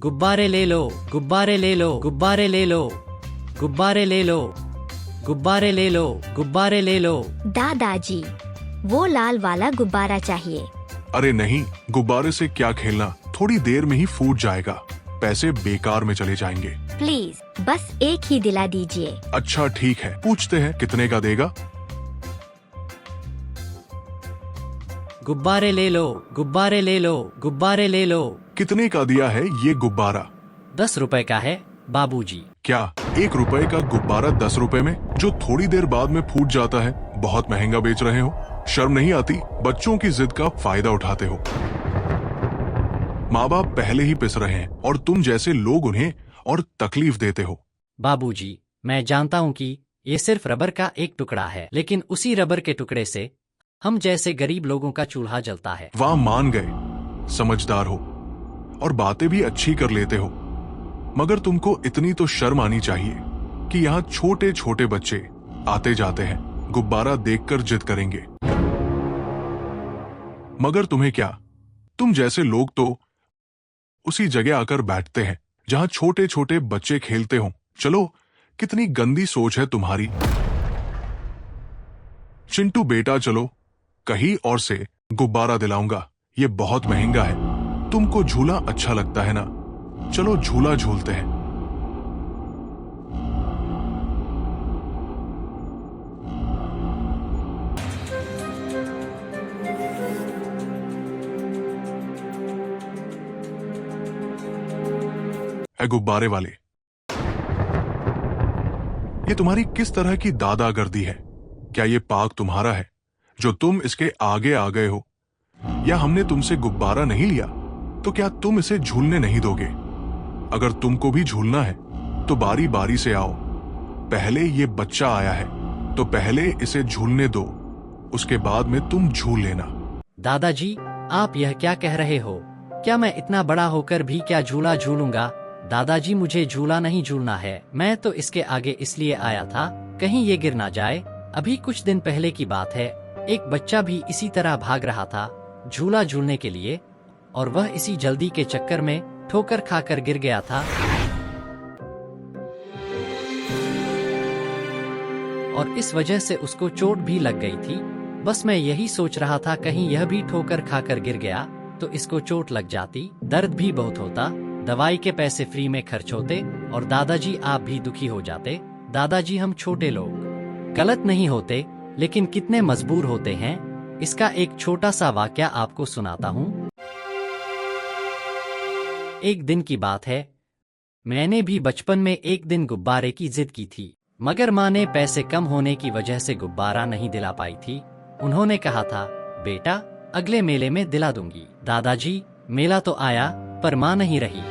गुब्बारे ले लो, गुब्बारे ले लो, गुब्बारे ले लो, गुब्बारे ले लो, गुब्बारे ले लो, गुब्बारे ले लो। दादाजी, वो लाल वाला गुब्बारा चाहिए। अरे नहीं, गुब्बारे से क्या खेलना, थोड़ी देर में ही फूट जाएगा, पैसे बेकार में चले जाएंगे। प्लीज बस एक ही दिला दीजिए। अच्छा ठीक है, पूछते हैं कितने का देगा। गुब्बारे ले लो, गुब्बारे ले लो, गुब्बारे ले लो। कितने का दिया है ये गुब्बारा? 10 रुपए का है बाबूजी। क्या 1 रुपए का गुब्बारा 10 रुपए में, जो थोड़ी देर बाद में फूट जाता है, बहुत महंगा बेच रहे हो? शर्म नहीं आती? बच्चों की जिद का फायदा उठाते हो। माँ बाप पहले ही पिस रहे हैं और तुम जैसे लोग उन्हें और तकलीफ देते हो। बाबूजी, मैं जानता हूँ कि ये सिर्फ रबर का एक टुकड़ा है, लेकिन उसी रबर के टुकड़े से हम जैसे गरीब लोगों का चूल्हा जलता है। वाह, मान गए, समझदार हो और बातें भी अच्छी कर लेते हो, मगर तुमको इतनी तो शर्म आनी चाहिए कि यहाँ छोटे छोटे बच्चे आते जाते हैं, गुब्बारा देखकर जिद करेंगे, मगर तुम्हें क्या, तुम जैसे लोग तो उसी जगह आकर बैठते हैं जहां छोटे छोटे बच्चे खेलते हो। चलो, कितनी गंदी सोच है तुम्हारी। चिंटू बेटा, चलो, कहीं और से गुब्बारा दिलाऊंगा, ये बहुत महंगा है। तुमको झूला अच्छा लगता है ना, चलो झूला झूलते हैं। गुब्बारे वाले, ये तुम्हारी किस तरह की दादागर्दी है? क्या ये पाक तुम्हारा है जो तुम इसके आगे आ गए हो? या हमने तुमसे गुब्बारा नहीं लिया तो क्या तुम इसे झूलने नहीं दोगे? अगर तुमको भी झूलना है तो बारी बारी से आओ। पहले ये बच्चा आया है तो पहले इसे झूलने दो, उसके बाद में तुम झूल लेना। दादाजी, आप यह क्या कह रहे हो? क्या मैं इतना बड़ा होकर भी क्या झूला झूलूंगा? दादाजी, मुझे झूला नहीं झूलना है, मैं तो इसके आगे इसलिए आया था कहीं ये गिर ना जाए। अभी कुछ दिन पहले की बात है, एक बच्चा भी इसी तरह भाग रहा था झूला झूलने के लिए, और वह इसी जल्दी के चक्कर में ठोकर खाकर गिर गया था और इस वजह से उसको चोट भी लग गई थी। बस मैं यही सोच रहा था कहीं यह भी ठोकर खाकर गिर गया तो इसको चोट लग जाती, दर्द भी बहुत होता, दवाई के पैसे फ्री में खर्च होते और दादाजी आप भी दुखी हो जाते। दादाजी, हम छोटे लोग गलत नहीं होते, लेकिन कितने मजबूर होते हैं। इसका एक छोटा सा वाकया आपको सुनाता हूँ। एक दिन की बात है, मैंने भी बचपन में एक दिन गुब्बारे की जिद की थी, मगर माँ ने पैसे कम होने की वजह से गुब्बारा नहीं दिला पाई थी। उन्होंने कहा था, बेटा अगले मेले में दिला दूंगी। दादाजी, मेला तो आया पर माँ नहीं रही।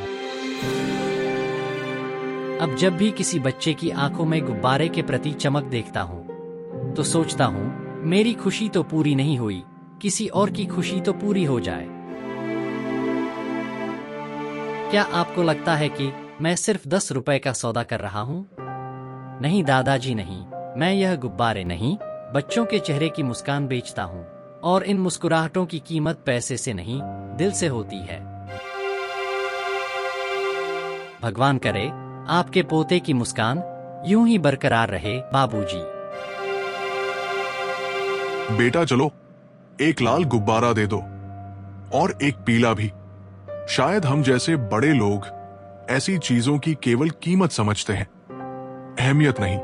अब जब भी किसी बच्चे की आंखों में गुब्बारे के प्रति चमक देखता हूँ तो सोचता हूँ मेरी खुशी तो पूरी नहीं हुई, किसी और की खुशी तो पूरी हो जाए। क्या आपको लगता है कि मैं सिर्फ 10 रुपए का सौदा कर रहा हूँ? नहीं दादाजी नहीं, मैं यह गुब्बारे नहीं, बच्चों के चेहरे की मुस्कान बेचता हूँ, और इन मुस्कुराहटों की कीमत पैसे से नहीं, दिल से होती है। भगवान करे आपके पोते की मुस्कान यूं ही बरकरार रहे बाबूजी। बेटा चलो, एक लाल गुब्बारा दे दो और एक पीला भी। शायद हम जैसे बड़े लोग ऐसी चीजों की केवल कीमत समझते हैं, अहमियत नहीं।